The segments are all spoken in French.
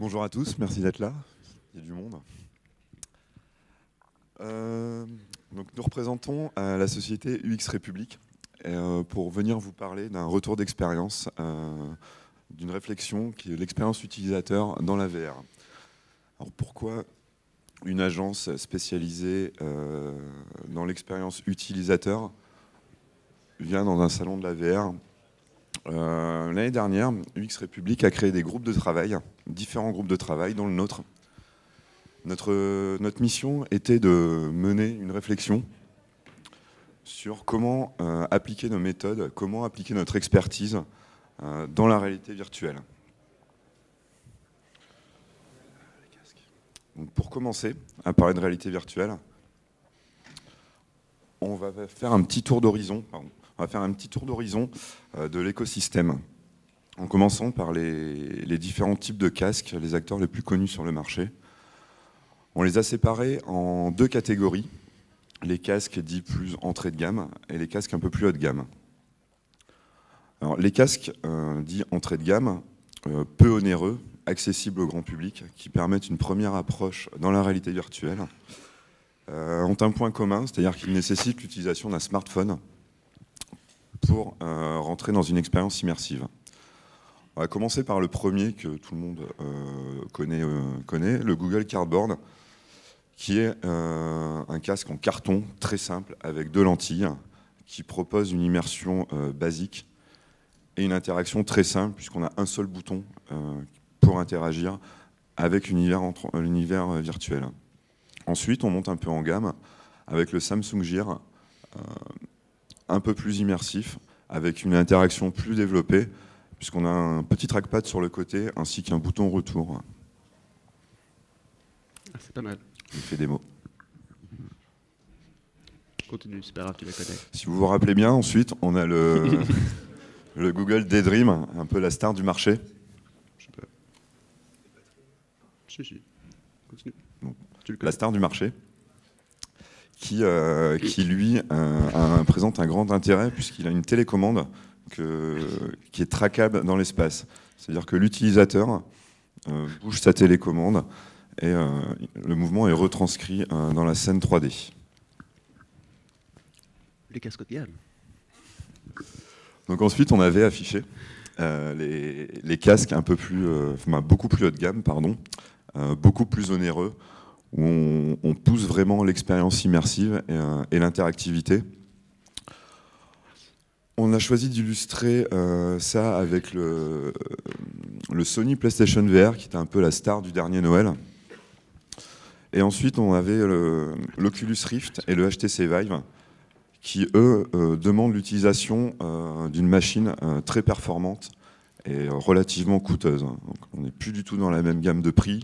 Bonjour à tous, merci d'être là. Il y a du monde. Donc nous représentons la société UX République pour venir vous parler d'un retour d'expérience, d'une réflexion qui est l'expérience utilisateur dans la VR. Alors pourquoi une agence spécialisée dans l'expérience utilisateur vient dans un salon de la VR? L'année dernière, UX République a créé des groupes de travail, différents groupes de travail, dont le nôtre. Notre mission était de mener une réflexion sur comment appliquer nos méthodes, comment appliquer notre expertise dans la réalité virtuelle. Donc pour commencer à parler de réalité virtuelle, on va faire un petit tour d'horizon. On va faire un petit tour d'horizon de l'écosystème, en commençant par les différents types de casques, les acteurs les plus connus sur le marché. On les a séparés en deux catégories, les casques dits plus entrée de gamme et les casques un peu plus haut de gamme. Alors, les casques dits entrée de gamme, peu onéreux, accessibles au grand public, qui permettent une première approche dans la réalité virtuelle, ont un point commun, c'est-à-dire qu'ils nécessitent l'utilisation d'un smartphone pour rentrer dans une expérience immersive. On va commencer par le premier que tout le monde connaît, le Google Cardboard, qui est un casque en carton très simple avec deux lentilles qui propose une immersion basique et une interaction très simple puisqu'on a un seul bouton pour interagir avec l'univers virtuel. Ensuite, on monte un peu en gamme avec le Samsung Gear, un peu plus immersif, avec une interaction plus développée, puisqu'on a un petit trackpad sur le côté, ainsi qu'un bouton retour. Ah, c'est pas mal. Il fait des mots. Continue, c'est pas grave, tu la connais. Si vous vous rappelez bien, ensuite, on a le Google Daydream, un peu la star du marché. Je sais pas. Si. Continue. Bon. Tu le connais. La star du marché. Qui lui, présente un grand intérêt puisqu'il a une télécommande qui est traquable dans l'espace. C'est-à-dire que l'utilisateur bouge sa télécommande et le mouvement est retranscrit dans la scène 3D. Les casques haut de gamme. Donc ensuite, on avait affiché les casques un peu plus, beaucoup plus haut de gamme, beaucoup plus onéreux, où on pousse vraiment l'expérience immersive et l'interactivité. On a choisi d'illustrer ça avec le Sony PlayStation VR, qui était un peu la star du dernier Noël. Et ensuite, on avait l'Oculus Rift et le HTC Vive, qui, eux, demandent l'utilisation d'une machine très performante et relativement coûteuse. Donc, on n'est plus du tout dans la même gamme de prix.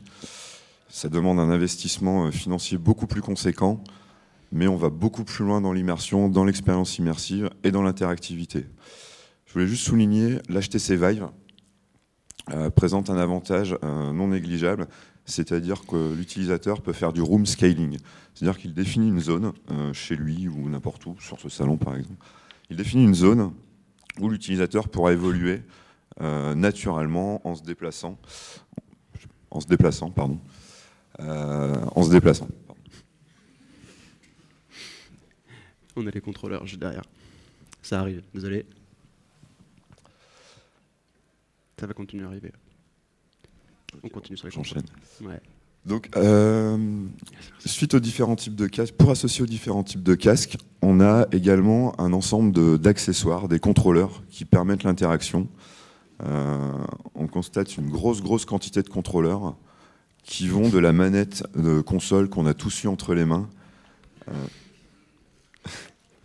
Ça demande un investissement financier beaucoup plus conséquent, mais on va beaucoup plus loin dans l'immersion, dans l'expérience immersive et dans l'interactivité. Je voulais juste souligner, l'HTC Vive présente un avantage non négligeable, c'est-à-dire que l'utilisateur peut faire du room scaling. C'est-à-dire qu'il définit une zone, chez lui ou n'importe où, sur ce salon par exemple. Il définit une zone où l'utilisateur pourra évoluer naturellement en se déplaçant. On a les contrôleurs juste derrière. Ça arrive, désolé. Ça va continuer à arriver. On continue sur les contrôleurs. Ouais. Donc, suite aux différents types de casques, pour associer aux différents types de casques, on a également un ensemble d'accessoires, des contrôleurs qui permettent l'interaction. On constate une grosse quantité de contrôleurs qui vont de la manette de console qu'on a tous eu entre les mains. On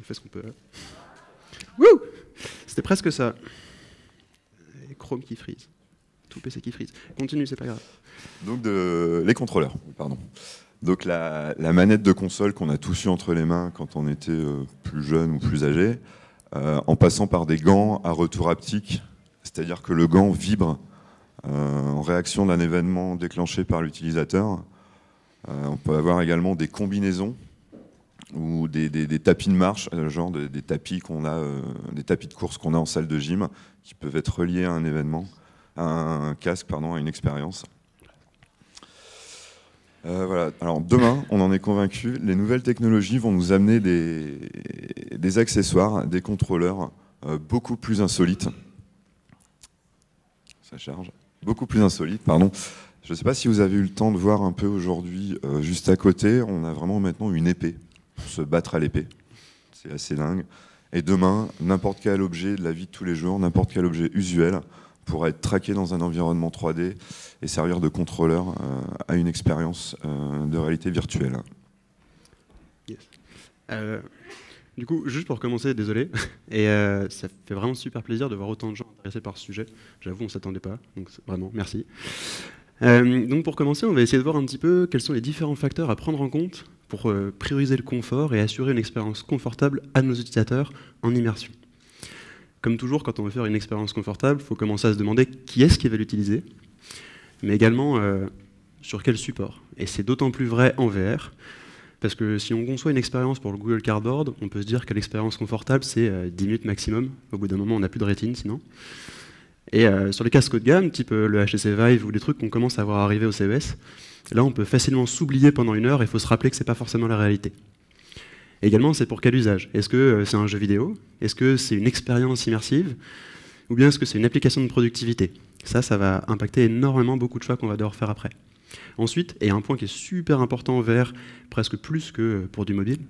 fait ce qu'on peut. Wouh! C'était presque ça. Et Chrome qui freeze. Tout PC qui freeze. Continue, c'est pas grave. Donc les contrôleurs, pardon. Donc la manette de console qu'on a tous eu entre les mains quand on était plus jeune ou plus âgé, en passant par des gants à retour haptique, c'est-à-dire que le gant vibre en réaction d'un événement déclenché par l'utilisateur. On peut avoir également des combinaisons ou des tapis de marche, genre des tapis qu'on a, des tapis de course qu'on a en salle de gym, qui peuvent être reliés à un événement, à un casque, pardon, à une expérience. Voilà. Alors demain, on en est convaincu, les nouvelles technologies vont nous amener des accessoires, des contrôleurs beaucoup plus insolites. Ça charge. Beaucoup plus insolites, pardon. Je ne sais pas si vous avez eu le temps de voir un peu aujourd'hui, juste à côté, on a vraiment maintenant une épée pour se battre à l'épée. C'est assez dingue. Et demain, n'importe quel objet de la vie de tous les jours, n'importe quel objet usuel pourra être traqué dans un environnement 3D et servir de contrôleur à une expérience de réalité virtuelle. Yes. Du coup, juste pour commencer, désolé, et ça fait vraiment super plaisir de voir autant de gens intéressés par ce sujet. J'avoue, on ne s'attendait pas, donc vraiment, merci. Donc pour commencer, on va essayer de voir un petit peu quels sont les différents facteurs à prendre en compte pour prioriser le confort et assurer une expérience confortable à nos utilisateurs en immersion. Comme toujours, quand on veut faire une expérience confortable, il faut commencer à se demander qui est-ce qui va l'utiliser, mais également sur quel support. Et c'est d'autant plus vrai en VR, parce que si on conçoit une expérience pour le Google Cardboard, on peut se dire que l'expérience confortable, c'est 10 minutes maximum. Au bout d'un moment, on n'a plus de rétine sinon. Et sur les casques haut de gamme, type le HTC Vive ou des trucs qu'on commence à voir arriver au CES, là, on peut facilement s'oublier pendant une heure et il faut se rappeler que ce n'est pas forcément la réalité. Également, c'est pour quel usage? Est-ce que c'est un jeu vidéo? Est-ce que c'est une expérience immersive? Ou bien est-ce que c'est une application de productivité? Ça va impacter énormément beaucoup de choix qu'on va devoir faire après. Ensuite, et un point qui est super important vers presque plus que pour du mobile,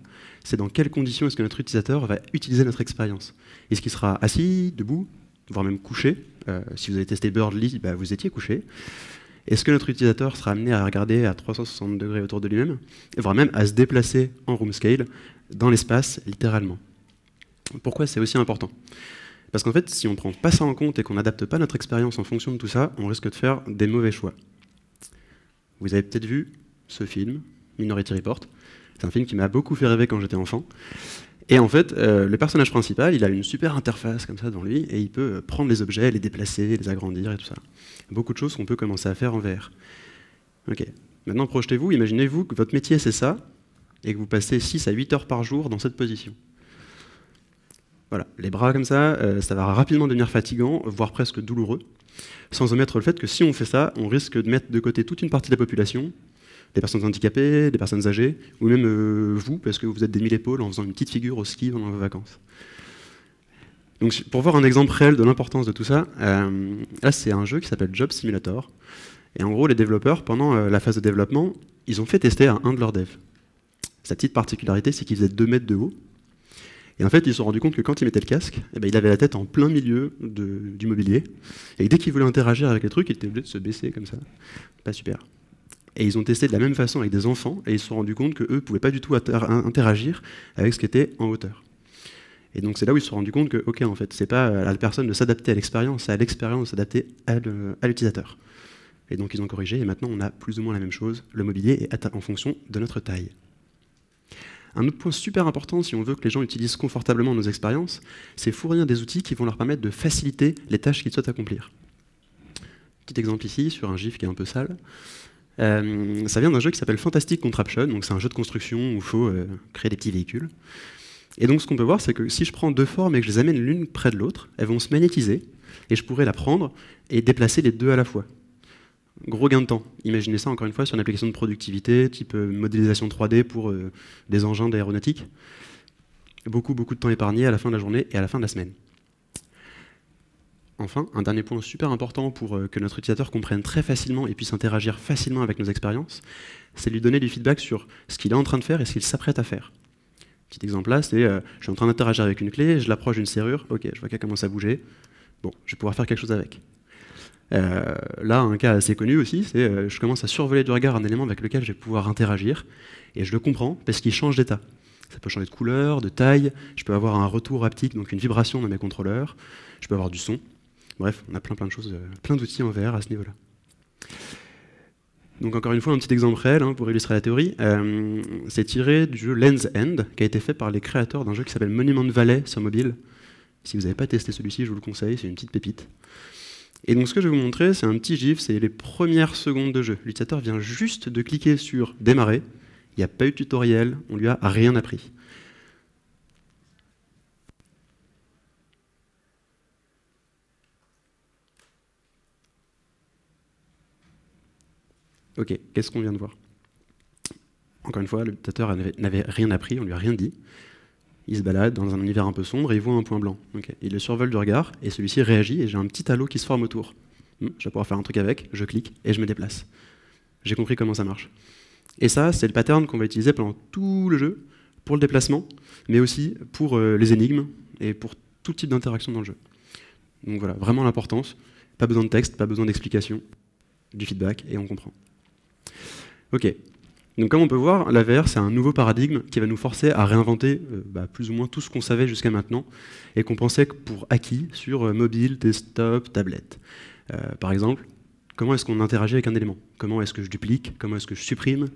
c'est dans quelles conditions est-ce que notre utilisateur va utiliser notre expérience. Est-ce qu'il sera assis, debout, voire même couché? Si vous avez testé Birdly, vous étiez couché. Est-ce que notre utilisateur sera amené à regarder à 360 degrés autour de lui-même, voire même à se déplacer en room scale dans l'espace, littéralement? Pourquoi c'est aussi important? Parce qu'en fait, si on ne prend pas ça en compte et qu'on n'adapte pas notre expérience en fonction de tout ça, on risque de faire des mauvais choix. Vous avez peut-être vu ce film, Minority Report. C'est un film qui m'a beaucoup fait rêver quand j'étais enfant. Et en fait, le personnage principal, il a une super interface comme ça devant lui, et il peut prendre les objets, les déplacer, les agrandir et tout ça. Beaucoup de choses qu'on peut commencer à faire en VR. Ok. Maintenant, projetez-vous, imaginez-vous que votre métier c'est ça, et que vous passez 6 à 8 heures par jour dans cette position. Voilà, les bras comme ça va rapidement devenir fatigant, voire presque douloureux, sans omettre le fait que si on fait ça, on risque de mettre de côté toute une partie de la population, des personnes handicapées, des personnes âgées, ou même vous, parce que vous êtes des mille épaules en faisant une petite figure au ski pendant vos vacances. Donc, pour voir un exemple réel de l'importance de tout ça, là c'est un jeu qui s'appelle Job Simulator. Et en gros, les développeurs, pendant la phase de développement, ils ont fait tester à un de leurs devs. Sa petite particularité, c'est qu'il faisait 2 mètres de haut. Et en fait, ils se sont rendus compte que quand il mettait le casque, il avait la tête en plein milieu du mobilier. Et dès qu'il voulait interagir avec les trucs, il était obligé de se baisser comme ça. Pas super. Et ils ont testé de la même façon avec des enfants, et ils se sont rendus compte qu'eux ne pouvaient pas du tout interagir avec ce qui était en hauteur. Et donc c'est là où ils se sont rendus compte que, ok, en fait, c'est pas à la personne de s'adapter à l'expérience, c'est à l'expérience de s'adapter à l'utilisateur. Et donc ils ont corrigé, et maintenant on a plus ou moins la même chose. Le mobilier est en fonction de notre taille. Un autre point super important, si on veut que les gens utilisent confortablement nos expériences, c'est fournir des outils qui vont leur permettre de faciliter les tâches qu'ils souhaitent accomplir. Petit exemple ici, sur un GIF qui est un peu sale. Ça vient d'un jeu qui s'appelle Fantastic Contraption, donc c'est un jeu de construction où il faut créer des petits véhicules. Et donc ce qu'on peut voir, c'est que si je prends deux formes et que je les amène l'une près de l'autre, elles vont se magnétiser, et je pourrais la prendre et déplacer les deux à la fois. Gros gain de temps. Imaginez ça encore une fois sur une application de productivité, type modélisation 3D pour des engins d'aéronautique. Beaucoup de temps épargné à la fin de la journée et à la fin de la semaine. Enfin, un dernier point super important pour que notre utilisateur comprenne très facilement et puisse interagir facilement avec nos expériences, c'est lui donner du feedback sur ce qu'il est en train de faire et ce qu'il s'apprête à faire. Petit exemple là, c'est je suis en train d'interagir avec une clé, je l'approche d'une serrure, ok, je vois qu'elle commence à bouger, bon, je vais pouvoir faire quelque chose avec. Là, un cas assez connu aussi, c'est je commence à survoler du regard un élément avec lequel je vais pouvoir interagir, et je le comprends parce qu'il change d'état. Ça peut changer de couleur, de taille, je peux avoir un retour haptique, donc une vibration dans mes contrôleurs, je peux avoir du son. Bref, on a plein de choses, plein d'outils en VR à ce niveau-là. Donc encore une fois, un petit exemple réel pour illustrer la théorie. C'est tiré du jeu Lens End, qui a été fait par les créateurs d'un jeu qui s'appelle Monument Valley sur mobile. Si vous n'avez pas testé celui-ci, je vous le conseille, c'est une petite pépite. Et donc ce que je vais vous montrer, c'est un petit gif, c'est les premières secondes de jeu. L'utilisateur vient juste de cliquer sur démarrer, il n'y a pas eu de tutoriel, on lui a rien appris. Ok, qu'est-ce qu'on vient de voir? encore une fois, l'utilisateur n'avait rien appris, on lui a rien dit. Il se balade dans un univers un peu sombre et il voit un point blanc. Okay. Il le survole du regard et celui-ci réagit et j'ai un petit halo qui se forme autour. Je vais pouvoir faire un truc avec, je clique et je me déplace. J'ai compris comment ça marche. Et ça, c'est le pattern qu'on va utiliser pendant tout le jeu, pour le déplacement, mais aussi pour les énigmes et pour tout type d'interaction dans le jeu. Donc voilà, vraiment l'importance. Pas besoin de texte, pas besoin d'explication, du feedback, et on comprend. Ok. Donc comme on peut voir, la VR, c'est un nouveau paradigme qui va nous forcer à réinventer plus ou moins tout ce qu'on savait jusqu'à maintenant et qu'on pensait pour acquis sur mobile, desktop, tablette. Par exemple, comment est-ce qu'on interagit avec un élément? Comment est-ce que je duplique? Comment est-ce que je supprime?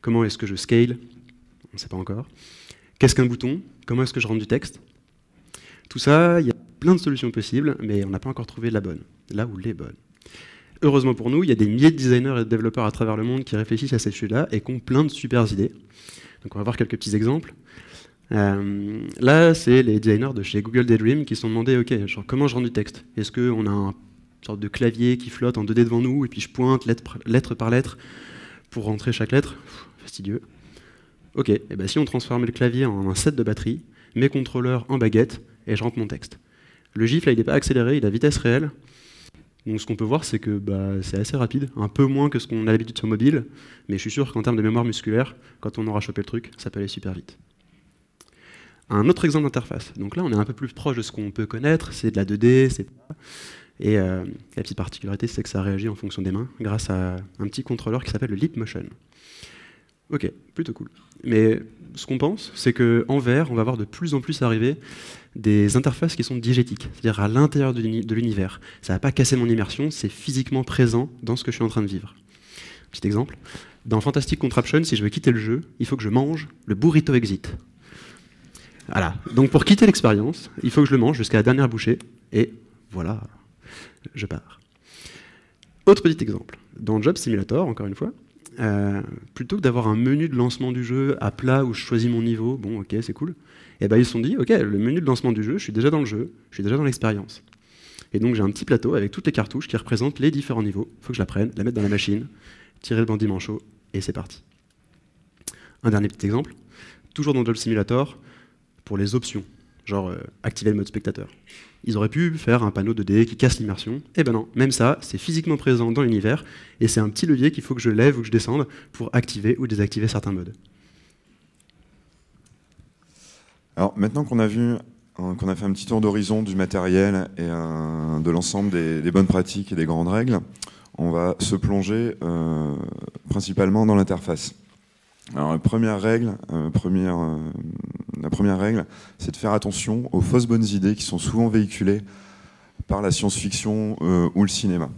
Comment est-ce que je scale? On ne sait pas encore. Qu'est-ce qu'un bouton? Comment est-ce que je rentre du texte? Tout ça, il y a plein de solutions possibles, mais on n'a pas encore trouvé la bonne, là où les bonnes. Heureusement pour nous, il y a des milliers de designers et de développeurs à travers le monde qui réfléchissent à ces sujets-là et qui ont plein de super idées. Donc on va voir quelques petits exemples. Là, c'est les designers de chez Google Daydream qui se sont demandé, ok, genre, comment je rends du texte? Est-ce qu'on a une sorte de clavier qui flotte en 2D devant nous et puis je pointe lettre par lettre pour rentrer chaque lettre? Fastidieux. Ok, et ben si on transformait le clavier en un set de batterie, mes contrôleurs en baguette et je rentre mon texte. Le GIF, là, il n'est pas accéléré, il a vitesse réelle. Donc ce qu'on peut voir, c'est que c'est assez rapide, un peu moins que ce qu'on a l'habitude sur mobile, mais je suis sûr qu'en termes de mémoire musculaire, quand on aura chopé le truc, ça peut aller super vite. Un autre exemple d'interface. Donc là, on est un peu plus proche de ce qu'on peut connaître, c'est de la 2D, et la petite particularité, c'est que ça réagit en fonction des mains, grâce à un petit contrôleur qui s'appelle le Leap Motion. Ok, plutôt cool. Mais ce qu'on pense, c'est qu'en VR, on va voir de plus en plus arriver des interfaces qui sont diégétiques, c'est-à-dire à l'intérieur de l'univers. Ça ne va pas casser mon immersion, c'est physiquement présent dans ce que je suis en train de vivre. Petit exemple, dans Fantastic Contraption, si je veux quitter le jeu, il faut que je mange le burrito exit. Voilà, donc pour quitter l'expérience, il faut que je le mange jusqu'à la dernière bouchée, et voilà, je pars. Autre petit exemple, dans Job Simulator, encore une fois, plutôt que d'avoir un menu de lancement du jeu à plat où je choisis mon niveau, bon ok c'est cool, et ils se sont dit ok, le menu de lancement du jeu, je suis déjà dans le jeu, je suis déjà dans l'expérience. Et donc j'ai un petit plateau avec toutes les cartouches qui représentent les différents niveaux, il faut que je la prenne, la mette dans la machine, tirer le bandit manchot, et c'est parti. Un dernier petit exemple, toujours dans Job Simulator, pour les options, genre activer le mode spectateur. Ils auraient pu faire un panneau 2D qui casse l'immersion. Eh ben non, même ça, c'est physiquement présent dans l'univers, et c'est un petit levier qu'il faut que je lève ou que je descende pour activer ou désactiver certains modes. Alors maintenant qu'on a fait un petit tour d'horizon du matériel et de l'ensemble des bonnes pratiques et des grandes règles, on va se plonger principalement dans l'interface. Alors la première règle, c'est de faire attention aux fausses bonnes idées qui sont souvent véhiculées par la science-fiction ou le cinéma.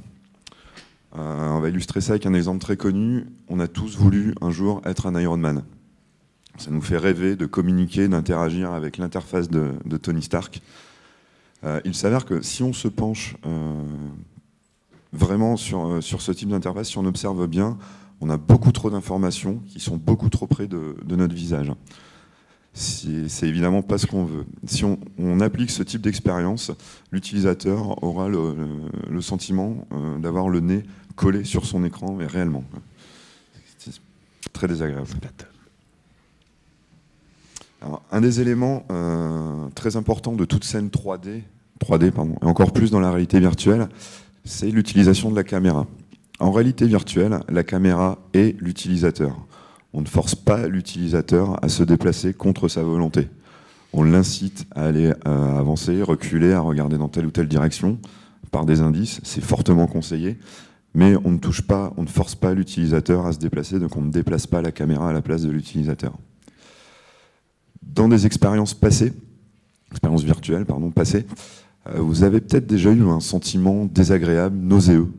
On va illustrer ça avec un exemple très connu. On a tous voulu un jour être un Iron Man. Ça nous fait rêver de communiquer, d'interagir avec l'interface de Tony Stark. Il s'avère que si on se penche vraiment sur ce type d'interface, si on observe bien, on a beaucoup trop d'informations qui sont beaucoup trop près de notre visage. C'est évidemment pas ce qu'on veut. Si on applique ce type d'expérience, l'utilisateur aura le sentiment d'avoir le nez collé sur son écran, mais réellement. C'est très désagréable. Alors, un des éléments très importants de toute scène 3D, et encore plus dans la réalité virtuelle, c'est l'utilisation de la caméra. En réalité virtuelle, la caméra est l'utilisateur. On ne force pas l'utilisateur à se déplacer contre sa volonté. On l'incite à aller avancer, reculer, à regarder dans telle ou telle direction par des indices. C'est fortement conseillé, mais on ne force pas l'utilisateur à se déplacer, donc on ne déplace pas la caméra à la place de l'utilisateur. Dans des expériences virtuelles, passées, vous avez peut-être déjà eu un sentiment désagréable, nauséeux.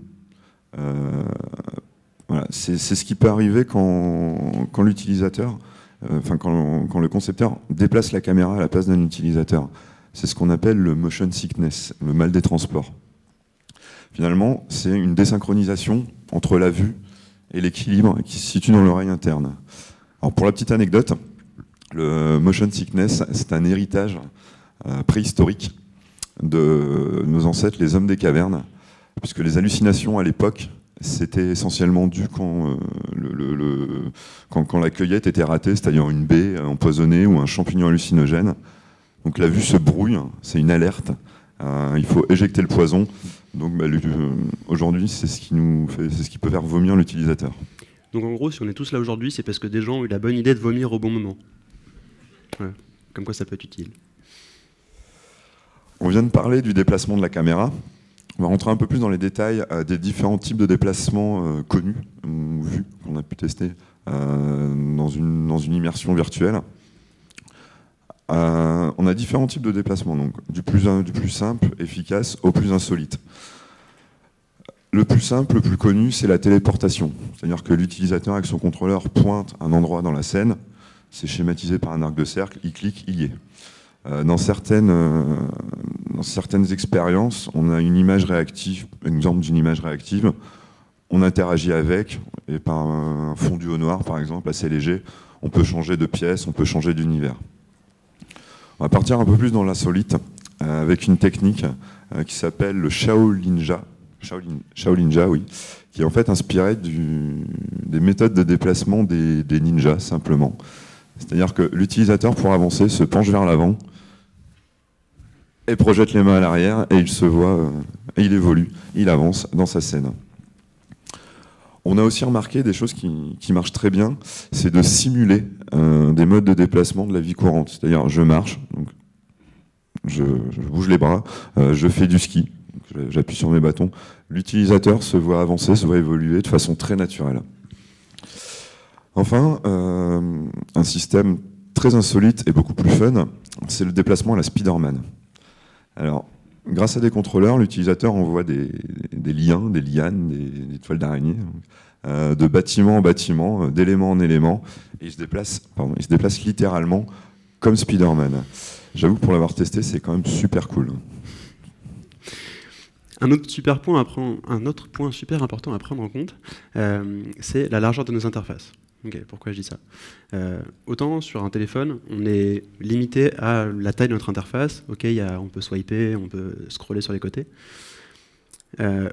Voilà, c'est ce qui peut arriver quand l'utilisateur, quand le concepteur déplace la caméra à la place d'un utilisateur. C'est ce qu'on appelle le motion sickness, le mal des transports. Finalement, c'est une désynchronisation entre la vue et l'équilibre qui se situe dans l'oreille interne. Alors pour la petite anecdote, le motion sickness, c'est un héritage préhistorique de nos ancêtres, les hommes des cavernes, puisque les hallucinations à l'époque, c'était essentiellement dû quand la cueillette était ratée, c'est-à-dire une baie empoisonnée ou un champignon hallucinogène. Donc la vue se brouille, c'est une alerte. Il faut éjecter le poison. Donc aujourd'hui, c'est ce qui peut faire vomir l'utilisateur. Donc en gros, si on est tous là aujourd'hui, c'est parce que des gens ont eu la bonne idée de vomir au bon moment. Ouais. Comme quoi ça peut être utile. On vient de parler du déplacement de la caméra. On va rentrer un peu plus dans les détails des différents types de déplacements connus ou vus qu'on a pu tester dans une immersion virtuelle. On a différents types de déplacements, donc du plus simple, efficace, au plus insolite. Le plus simple, le plus connu, c'est la téléportation. C'est-à-dire que l'utilisateur, avec son contrôleur, pointe un endroit dans la scène, c'est schématisé par un arc de cercle, il clique, il y est. Dans certaines expériences, on a une image réactive, exemple d'une image réactive, on interagit avec, et par un fondu au noir, par exemple, assez léger, on peut changer de pièce, on peut changer d'univers. On va partir un peu plus dans l'insolite, avec une technique qui s'appelle le Shaolinja, oui, qui est en fait inspiré des méthodes de déplacement des ninjas, simplement. C'est-à-dire que l'utilisateur, pour avancer, se penche vers l'avant, et projette les mains à l'arrière, et il se voit, et il évolue, il avance dans sa scène. On a aussi remarqué des choses qui marchent très bien, c'est de simuler des modes de déplacement de la vie courante. C'est-à-dire, je marche, donc je bouge les bras, je fais du ski, j'appuie sur mes bâtons. L'utilisateur se voit avancer, se voit évoluer de façon très naturelle. Enfin, un système très insolite et beaucoup plus fun, c'est le déplacement à la Spider-Man. Alors, grâce à des contrôleurs, l'utilisateur envoie des liens, des lianes, des toiles d'araignée, de bâtiment en bâtiment, d'élément en élément, et il se déplace littéralement comme Spider-Man. J'avoue que pour l'avoir testé, c'est quand même super cool. Un autre point super important à prendre en compte, c'est la largeur de nos interfaces. Okay, pourquoi je dis ça ? Autant sur un téléphone, on est limité à la taille de notre interface. Ok, on peut swiper, on peut scroller sur les côtés.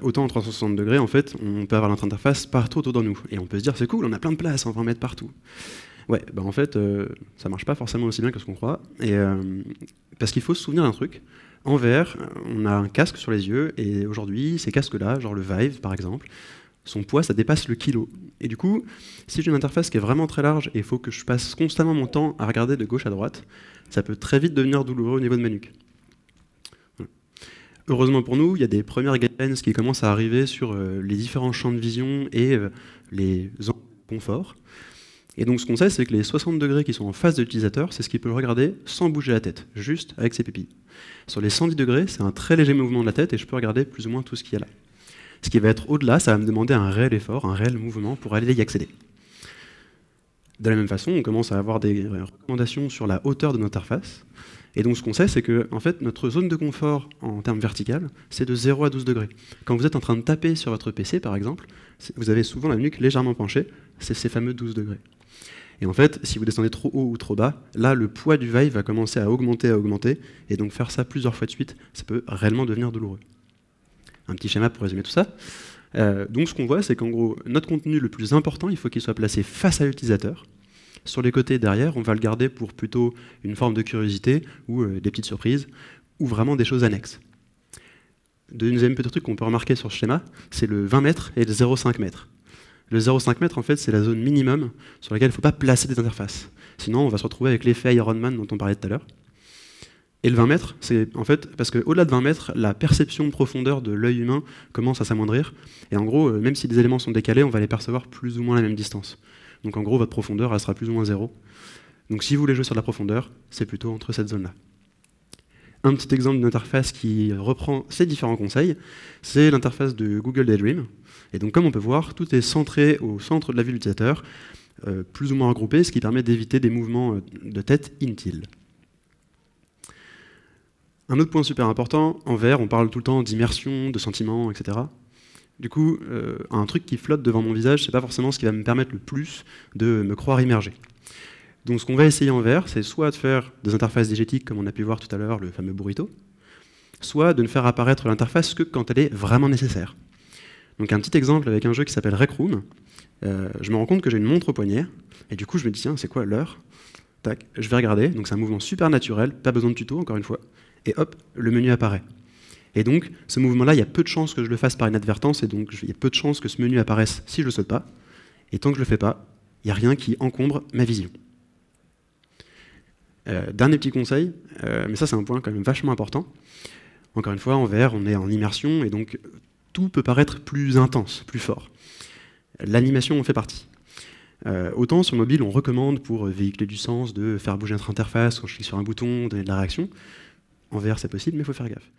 Autant en 360 degrés, en fait, on peut avoir notre interface partout autour de nous. Et on peut se dire, c'est cool, on a plein de place, on va en mettre partout. Ouais, bah en fait, ça marche pas forcément aussi bien que ce qu'on croit. Parce qu'il faut se souvenir d'un truc. En VR, on a un casque sur les yeux, et aujourd'hui, ces casques-là, genre le Vive par exemple, son poids, ça dépasse le kilo. Et du coup, si j'ai une interface qui est vraiment très large et il faut que je passe constamment mon temps à regarder de gauche à droite, ça peut très vite devenir douloureux au niveau de ma nuque. Voilà. Heureusement pour nous, il y a des premières guidelines qui commencent à arriver sur les différents champs de vision et les angles de confort. Et donc ce qu'on sait, c'est que les 60 degrés qui sont en face de l'utilisateur, c'est ce qu'il peut regarder sans bouger la tête, juste avec ses pupilles. Sur les 110 degrés, c'est un très léger mouvement de la tête et je peux regarder plus ou moins tout ce qu'il y a là. Ce qui va être au-delà, ça va me demander un réel effort, un réel mouvement pour aller y accéder. De la même façon, on commence à avoir des recommandations sur la hauteur de notre interface. Et donc ce qu'on sait, c'est que en fait, notre zone de confort en termes vertical, c'est de 0 à 12 degrés. Quand vous êtes en train de taper sur votre PC, par exemple, vous avez souvent la nuque légèrement penchée, c'est ces fameux 12 degrés. Et en fait, si vous descendez trop haut ou trop bas, là, le poids du Vive va commencer à augmenter, et donc faire ça plusieurs fois de suite, ça peut réellement devenir douloureux. Un petit schéma pour résumer tout ça. Donc ce qu'on voit, c'est qu'en gros, notre contenu le plus important, il faut qu'il soit placé face à l'utilisateur. Sur les côtés derrière, on va le garder pour plutôt une forme de curiosité ou des petites surprises, ou vraiment des choses annexes. Deuxième petit truc qu'on peut remarquer sur ce schéma, c'est le 20 mètres et le 0,5 mètres. Le 0,5 mètres, en fait, c'est la zone minimum sur laquelle il ne faut pas placer des interfaces. Sinon, on va se retrouver avec l'effet Iron Man dont on parlait tout à l'heure. Et le 20 mètres, c'est en fait, parce qu'au-delà de 20 mètres, la perception de profondeur de l'œil humain commence à s'amoindrir. Et en gros, même si des éléments sont décalés, on va les percevoir plus ou moins à la même distance. Donc en gros, votre profondeur, elle sera plus ou moins 0. Donc si vous voulez jouer sur de la profondeur, c'est plutôt entre cette zone-là. Un petit exemple d'une interface qui reprend ces différents conseils, c'est l'interface de Google Daydream. Et donc comme on peut voir, tout est centré au centre de la vue de l'utilisateur, plus ou moins regroupé, ce qui permet d'éviter des mouvements de tête inutiles. Un autre point super important, en VR, on parle tout le temps d'immersion, de sentiments, etc. Du coup, un truc qui flotte devant mon visage, c'est pas forcément ce qui va me permettre le plus de me croire immergé. Donc ce qu'on va essayer en VR, c'est soit de faire des interfaces diégétiques, comme on a pu voir tout à l'heure, le fameux burrito, soit de ne faire apparaître l'interface que quand elle est vraiment nécessaire. Donc un petit exemple avec un jeu qui s'appelle Rec Room. Je me rends compte que j'ai une montre au poignet, et du coup je me dis tiens, c'est quoi l'heure? Tac, je vais regarder, donc c'est un mouvement super naturel, pas besoin de tuto encore une fois, et hop, le menu apparaît. Et donc ce mouvement-là, il y a peu de chances que je le fasse par inadvertance, et donc il y a peu de chances que ce menu apparaisse si je le saute pas, et tant que je le fais pas, il n'y a rien qui encombre ma vision. Dernier petit conseil, mais ça c'est un point quand même vachement important. Encore une fois, en VR, on est en immersion, et donc tout peut paraître plus intense, plus fort. L'animation en fait partie. Autant sur mobile, on recommande pour véhiculer du sens de faire bouger notre interface quand je clique sur un bouton, donner de la réaction. En VR, c'est possible, mais il faut faire gaffe.